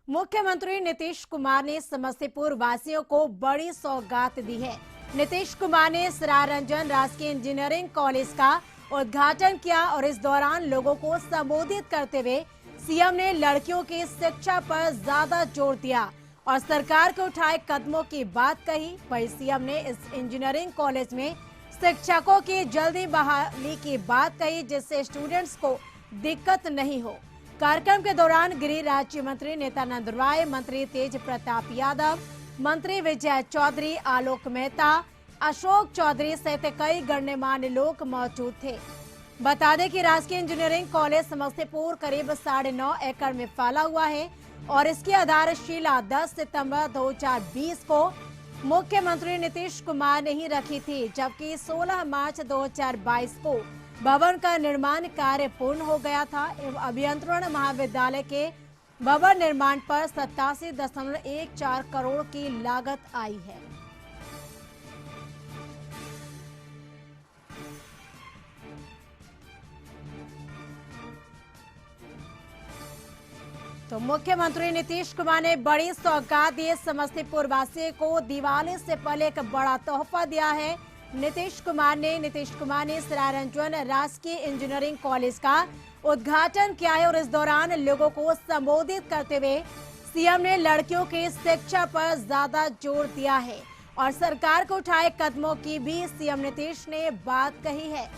मुख्यमंत्री नीतीश कुमार ने समस्तीपुर वासियों को बड़ी सौगात दी है। नीतीश कुमार ने सरायरंजन राजकीय इंजीनियरिंग कॉलेज का उद्घाटन किया और इस दौरान लोगों को संबोधित करते हुए सीएम ने लड़कियों की शिक्षा पर ज्यादा जोर दिया और सरकार के उठाए कदमों की बात कही। वहीं सीएम ने इस इंजीनियरिंग कॉलेज में शिक्षकों की जल्दी बहाली की बात कही, जिससे स्टूडेंट्स को दिक्कत नहीं हो। कार्यक्रम के दौरान गृह राज्य मंत्री नित्यानंद राय, मंत्री तेज प्रताप यादव, मंत्री विजय चौधरी, आलोक मेहता, अशोक चौधरी सहित कई गणमान्य लोग मौजूद थे। बता दें कि राजकीय इंजीनियरिंग कॉलेज समस्तीपुर करीब 9.5 एकड़ में फैला हुआ है और इसकी आधारशिला 10 सितंबर 2020 को मुख्यमंत्री नीतीश कुमार ने ही रखी थी, जबकि 16 मार्च 2022 को भवन का निर्माण कार्य पूर्ण हो गया था। अभियंत्रण महाविद्यालय के भवन निर्माण पर 87.14 करोड़ की लागत आई है। तो मुख्यमंत्री नीतीश कुमार ने बड़ी सौगात दी। समस्तीपुर वासियों को दिवाली से पहले एक बड़ा तोहफा दिया है। नीतीश कुमार ने सरायरंजन राजकीय इंजीनियरिंग कॉलेज का उद्घाटन किया है और इस दौरान लोगों को संबोधित करते हुए सीएम ने लड़कियों की शिक्षा पर ज्यादा जोर दिया है और सरकार को उठाए कदमों की भी सीएम नीतीश ने बात कही है।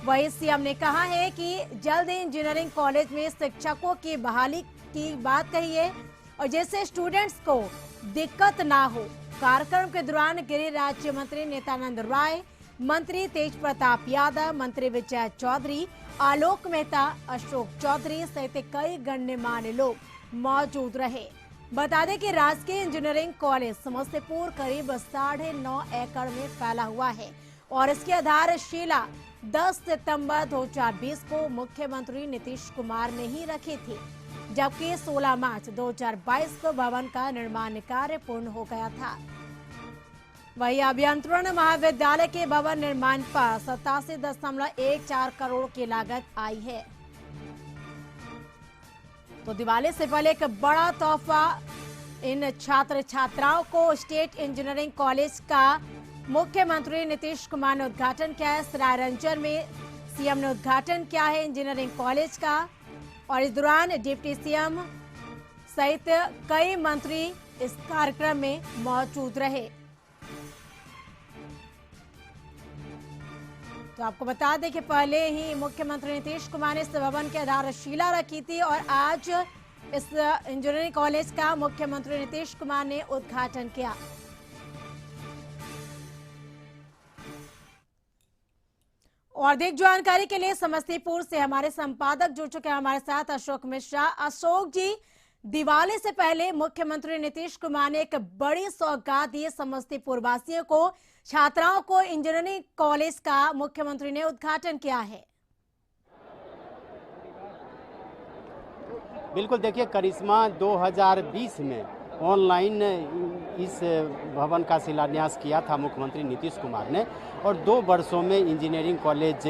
वहीं सीएम ने कहा है कि जल्द ही इंजीनियरिंग कॉलेज में शिक्षकों की बहाली की बात कही है और जिससे स्टूडेंट्स को दिक्कत ना हो। कार्यक्रम के दौरान गृह राज्य मंत्री नित्यानंद राय, मंत्री तेज प्रताप यादव, मंत्री विजय चौधरी, आलोक मेहता, अशोक चौधरी सहित कई गणमान्य लोग मौजूद रहे। बता दें कि राजकीय इंजीनियरिंग कॉलेज समस्तीपुर करीब 9.5 एकड़ में फैला हुआ है और इसकी आधारशिला 10 सितंबर 2020 को मुख्यमंत्री नीतीश कुमार ने ही रखी थी, जबकि 16 मार्च 2022 को भवन का निर्माण कार्य पूर्ण हो गया था। वहीं अभियंत्रण महाविद्यालय के भवन निर्माण पर 87.14 करोड़ की लागत आई है। तो दिवाली से पहले एक बड़ा तोहफा इन छात्र छात्राओं को स्टेट इंजीनियरिंग कॉलेज का मुख्यमंत्री नीतीश कुमार ने उद्घाटन किया है। सरायरंजन में सीएम ने उद्घाटन किया है इंजीनियरिंग कॉलेज का और इस दौरान डिप्टी सीएम सहित कई मंत्री इस कार्यक्रम में मौजूद रहे। तो आपको बता दें कि पहले ही मुख्यमंत्री नीतीश कुमार ने इस भवन की आधारशिला रखी थी और आज इस इंजीनियरिंग कॉलेज का मुख्यमंत्री नीतीश कुमार ने उद्घाटन किया। और अधिक जानकारी के लिए समस्तीपुर से हमारे संपादक जुड़ चुके हैं हमारे साथ अशोक मिश्रा। अशोक जी, दिवाली से पहले मुख्यमंत्री नीतीश कुमार ने एक बड़ी सौगात दी समस्तीपुर वासियों को। छात्राओं को इंजीनियरिंग कॉलेज का मुख्यमंत्री ने उद्घाटन किया है। बिल्कुल, देखिए करिश्मा 2020 में ऑनलाइन इस भवन का शिलान्यास किया था मुख्यमंत्री नीतीश कुमार ने और 2 वर्षों में इंजीनियरिंग कॉलेज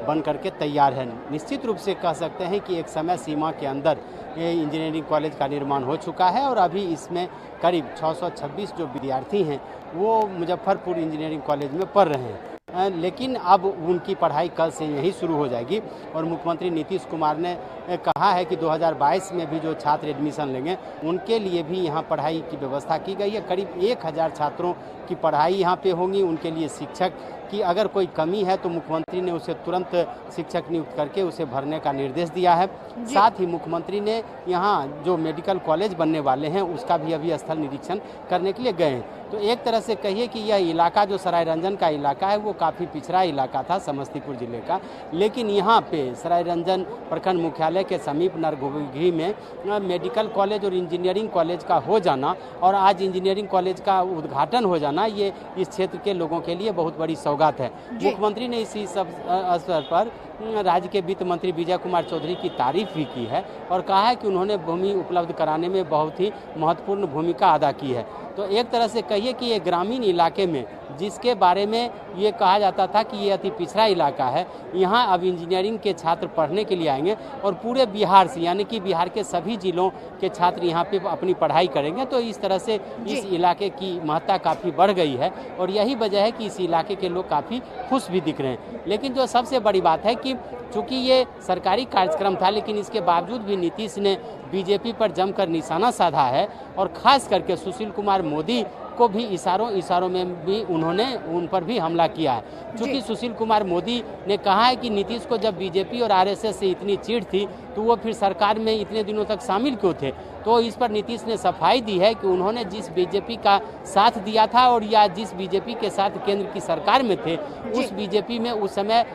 बन करके तैयार है। निश्चित रूप से कह सकते हैं कि एक समय सीमा के अंदर ये इंजीनियरिंग कॉलेज का निर्माण हो चुका है और अभी इसमें करीब 626 जो विद्यार्थी हैं वो मुजफ्फरपुर इंजीनियरिंग कॉलेज में पढ़ रहे हैं। लेकिन अब उनकी पढ़ाई कल से यहीं शुरू हो जाएगी और मुख्यमंत्री नीतीश कुमार ने कहा है कि 2022 में भी जो छात्र एडमिशन लेंगे उनके लिए भी यहाँ पढ़ाई की व्यवस्था की गई है। करीब 1000 छात्रों की पढ़ाई यहाँ पे होंगी। उनके लिए शिक्षक की अगर कोई कमी है तो मुख्यमंत्री ने उसे तुरंत शिक्षक नियुक्त करके उसे भरने का निर्देश दिया है। साथ ही मुख्यमंत्री ने यहाँ जो मेडिकल कॉलेज बनने वाले हैं उसका भी अभी स्थल निरीक्षण करने के लिए गए हैं। तो एक तरह से कहिए कि यह इलाका जो सरायरंजन का इलाका है वो काफ़ी पिछड़ा इलाका था समस्तीपुर जिले का, लेकिन यहाँ पे सरायरंजन प्रखंड मुख्यालय के समीप नरघोघी में मेडिकल कॉलेज और इंजीनियरिंग कॉलेज का हो जाना और आज इंजीनियरिंग कॉलेज का उद्घाटन हो जाना, ये इस क्षेत्र के लोगों के लिए बहुत बड़ी सौगात है। मुख्यमंत्री ने इसी अवसर पर राज्य के वित्त मंत्री विजय कुमार चौधरी की तारीफ भी की है और कहा है कि उन्होंने भूमि उपलब्ध कराने में बहुत ही महत्वपूर्ण भूमिका अदा की है। तो एक तरह से कहिए कि ये ग्रामीण इलाके में जिसके बारे में ये कहा जाता था कि ये अति पिछड़ा इलाका है, यहाँ अब इंजीनियरिंग के छात्र पढ़ने के लिए आएंगे और पूरे बिहार से, यानी कि बिहार के सभी जिलों के छात्र यहाँ पे अपनी पढ़ाई करेंगे। तो इस तरह से इस इलाके की महत्ता काफ़ी बढ़ गई है और यही वजह है कि इस इलाके के लोग काफ़ी खुश भी दिख रहे हैं। लेकिन जो सबसे बड़ी बात है कि चूँकि ये सरकारी कार्यक्रम था, लेकिन इसके बावजूद भी नीतीश ने बीजेपी पर जमकर निशाना साधा है और ख़ास करके सुशील कुमार मोदी को भी इशारों में भी उन्होंने उन पर भी हमला किया है। क्योंकि सुशील कुमार मोदी ने कहा है कि नीतीश को जब बीजेपी और आरएसएस से इतनी चिढ़ थी तो वो फिर सरकार में इतने दिनों तक शामिल क्यों थे। तो इस पर नीतीश ने सफाई दी है कि उन्होंने जिस बीजेपी का साथ दिया था और या जिस बीजेपी के साथ केंद्र की सरकार में थे, उस बीजेपी में उस समय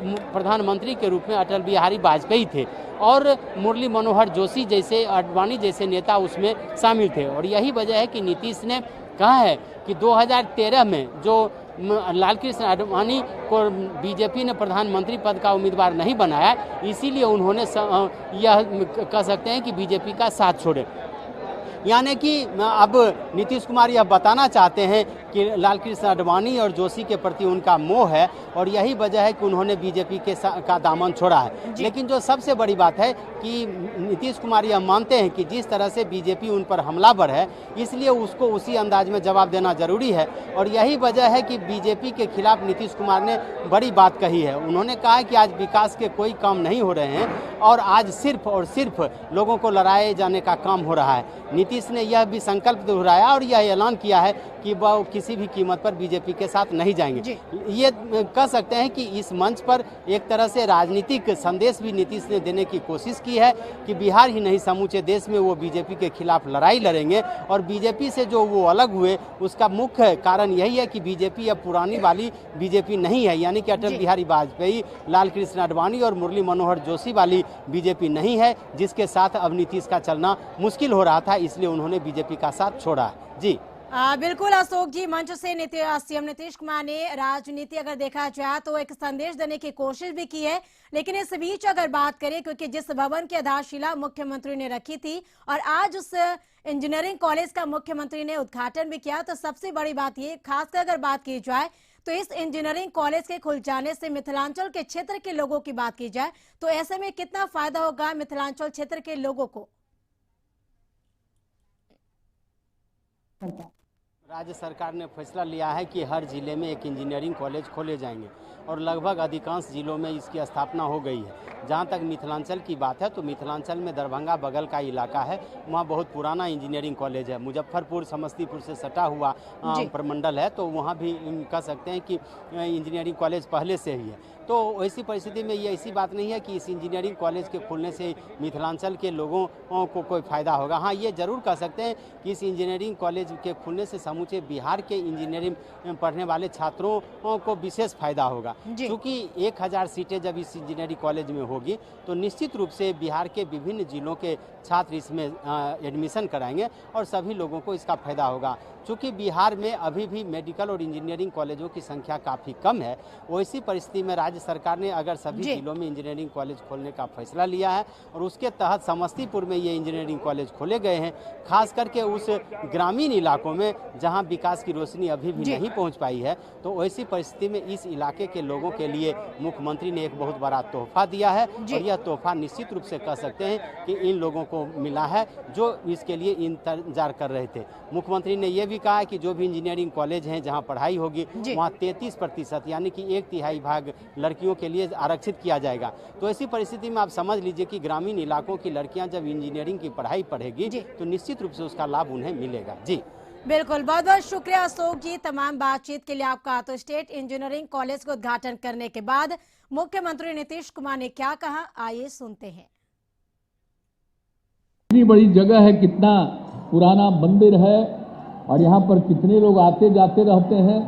प्रधानमंत्री के रूप में अटल बिहारी वाजपेयी थे और मुरली मनोहर जोशी जैसे, अडवाणी जैसे नेता उसमें शामिल थे। और यही वजह है कि नीतीश ने कहा है कि 2013 में जो लालकृष्ण आडवाणी को बीजेपी ने प्रधानमंत्री पद का उम्मीदवार नहीं बनाया, इसीलिए उन्होंने यह कह सकते हैं कि बीजेपी का साथ छोड़े। यानी कि अब नीतीश कुमार यह बताना चाहते हैं कि लालकृष्ण आडवाणी और जोशी के प्रति उनका मोह है और यही वजह है कि उन्होंने बीजेपी का दामन छोड़ा है। लेकिन जो सबसे बड़ी बात है कि नीतीश कुमार यह मानते हैं कि जिस तरह से बीजेपी उन पर हमलावर है, इसलिए उसको उसी अंदाज में जवाब देना जरूरी है। और यही वजह है कि बीजेपी के खिलाफ नीतीश कुमार ने बड़ी बात कही है। उन्होंने कहा है कि आज विकास के कोई काम नहीं हो रहे हैं और आज सिर्फ और सिर्फ लोगों को लड़ाए जाने का काम हो रहा है। नीतीश ने यह भी संकल्प दोहराया और यह ऐलान किया है कि वह किसी भी कीमत पर बीजेपी के साथ नहीं जाएंगे। ये कह सकते हैं कि इस मंच पर एक तरह से राजनीतिक संदेश भी नीतीश ने देने की कोशिश की है कि बिहार ही नहीं समूचे देश में वो बीजेपी के खिलाफ लड़ाई लड़ेंगे। और बीजेपी से जो वो अलग हुए उसका मुख्य कारण यही है कि बीजेपी अब पुरानी वाली बीजेपी नहीं है, यानी कि अटल बिहारी वाजपेयी, लालकृष्ण आडवाणी और मुरली मनोहर जोशी वाली बीजेपी नहीं है, जिसके साथ अब नीतीश का चलना मुश्किल हो रहा था, इसलिए उन्होंने बीजेपी का साथ छोड़ा। जी बिल्कुल अशोक जी, मंच से सीएम नीतीश कुमार ने राजनीति अगर देखा जाए तो एक संदेश देने की कोशिश भी की है। लेकिन इस बीच अगर बात करें, क्योंकि जिस भवन की आधारशिला मुख्यमंत्री ने रखी थी और आज उस इंजीनियरिंग कॉलेज का मुख्यमंत्री ने उद्घाटन भी किया, तो सबसे बड़ी बात ये, खासकर अगर बात की जाए तो इस इंजीनियरिंग कॉलेज के खुल जाने से मिथिलांचल के क्षेत्र के लोगों की बात की जाए तो ऐसे में कितना फायदा होगा मिथिलांचल क्षेत्र के लोगों को? राज्य सरकार ने फैसला लिया है कि हर जिले में एक इंजीनियरिंग कॉलेज खोले जाएंगे और लगभग अधिकांश जिलों में इसकी स्थापना हो गई है। जहां तक मिथिलांचल की बात है तो मिथिलांचल में दरभंगा बगल का इलाका है, वहां बहुत पुराना इंजीनियरिंग कॉलेज है। मुजफ्फरपुर समस्तीपुर से सटा हुआ प्रमंडल है, तो वहां भी कह सकते हैं कि इंजीनियरिंग कॉलेज पहले से ही है। तो ऐसी परिस्थिति में ये ऐसी बात नहीं है कि इस इंजीनियरिंग कॉलेज के खुलने से मिथिलांचल के लोगों को कोई फ़ायदा होगा। हाँ, ये ज़रूर कह सकते हैं कि इस इंजीनियरिंग कॉलेज के खुलने से समूचे बिहार के इंजीनियरिंग पढ़ने वाले छात्रों को विशेष फ़ायदा होगा। क्योंकि 1000 सीटें जब इस इंजीनियरिंग कॉलेज में होगी तो निश्चित रूप से बिहार के विभिन्न जिलों के छात्र इसमें एडमिशन कराएंगे और सभी लोगों को इसका फ़ायदा होगा। चूँकि बिहार में अभी भी मेडिकल और इंजीनियरिंग कॉलेजों की संख्या काफ़ी कम है, वैसी परिस्थिति में राज्य सरकार ने अगर सभी जिलों में इंजीनियरिंग कॉलेज खोलने का फैसला लिया है और उसके तहत समस्तीपुर में ये इंजीनियरिंग कॉलेज खोले गए हैं, खास करके उस ग्रामीण इलाकों में जहां विकास की रोशनी अभी भी नहीं पहुंच पाई है, तो वैसी परिस्थिति में इस इलाके के लोगों के लिए मुख्यमंत्री ने एक बहुत बड़ा तोहफा दिया है और यह तोहफा निश्चित रूप से कह सकते हैं कि इन लोगों को मिला है जो इसके लिए इंतजार कर रहे थे। मुख्यमंत्री ने यह भी कहा है कि जो भी इंजीनियरिंग कॉलेज हैं जहां पढ़ाई होगी वहां 33% यानी कि 1/3 भाग लड़कियों के लिए आरक्षित किया जाएगा। तो ऐसी परिस्थिति में आप समझ लीजिए कि ग्रामीण इलाकों की लड़कियां जब इंजीनियरिंग की पढ़ाई पढ़ेगी तो निश्चित रूप से उसका लाभ उन्हें मिलेगा। जी बिल्कुल, बहुत बहुत शुक्रिया अशोक जी तमाम बातचीत के लिए आपका। तो स्टेट इंजीनियरिंग कॉलेज का उद्घाटन करने के बाद मुख्यमंत्री नीतीश कुमार ने क्या कहा, आइए सुनते हैं। इतनी बड़ी जगह है, कितना पुराना मंदिर है और यहाँ पर कितने लोग आते जाते रहते हैं।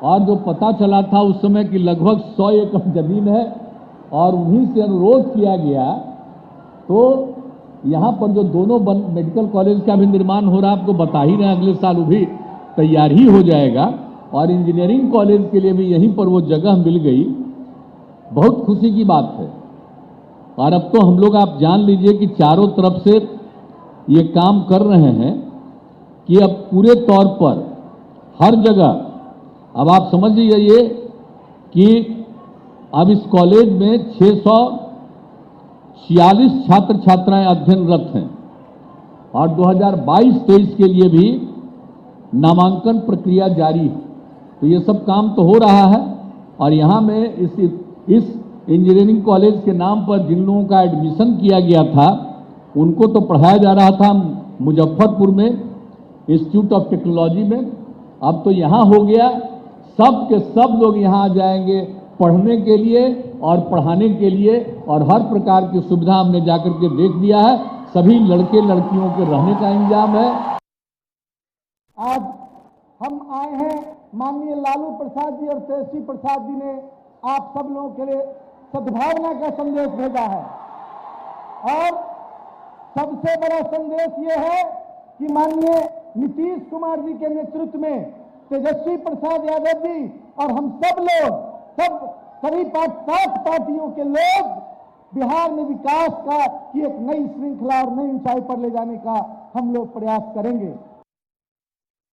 और जो पता चला था उस समय कि लगभग 100 एकड़ जमीन है और उन्हीं से अनुरोध किया गया, तो यहाँ पर जो दोनों मेडिकल कॉलेज का भी निर्माण हो रहा है, आपको बता ही रहे, अगले साल वो भी तैयार ही हो जाएगा और इंजीनियरिंग कॉलेज के लिए भी यहीं पर वो जगह मिल गई। बहुत खुशी की बात है। और अब तो हम लोग, आप जान लीजिए कि चारों तरफ से ये काम कर रहे हैं कि अब पूरे तौर पर हर जगह अब आप समझ जाइए कि अब इस कॉलेज में 646 छात्र छात्राएं अध्ययनरत हैं और 2022-23 के लिए भी नामांकन प्रक्रिया जारी है। तो ये सब काम तो हो रहा है और यहाँ में इस इंजीनियरिंग कॉलेज के नाम पर जिन लोगों का एडमिशन किया गया था उनको तो पढ़ाया जा रहा था मुजफ्फरपुर में इंस्टीट्यूट ऑफ टेक्नोलॉजी में। अब तो यहाँ हो गया, सब के सब लोग यहाँ आ जाएंगे पढ़ने के लिए और पढ़ाने के लिए, और हर प्रकार की सुविधा हमने जाकर के देख लिया है। सभी लड़के लड़कियों के रहने का इंतजाम है। आज हम आए हैं, माननीय लालू प्रसाद जी और तेजस्वी प्रसाद जी ने आप सब लोगों के लिए सद्भावना का संदेश भेजा है और सबसे बड़ा संदेश ये है कि माननीय नीतीश कुमार जी के नेतृत्व में तेजस्वी प्रसाद यादव जी और हम सब लोग सभी 5 पार्टियों के लोग बिहार में विकास का की एक नई श्रृंखला और नई ऊंचाई पर ले जाने का हम लोग प्रयास करेंगे।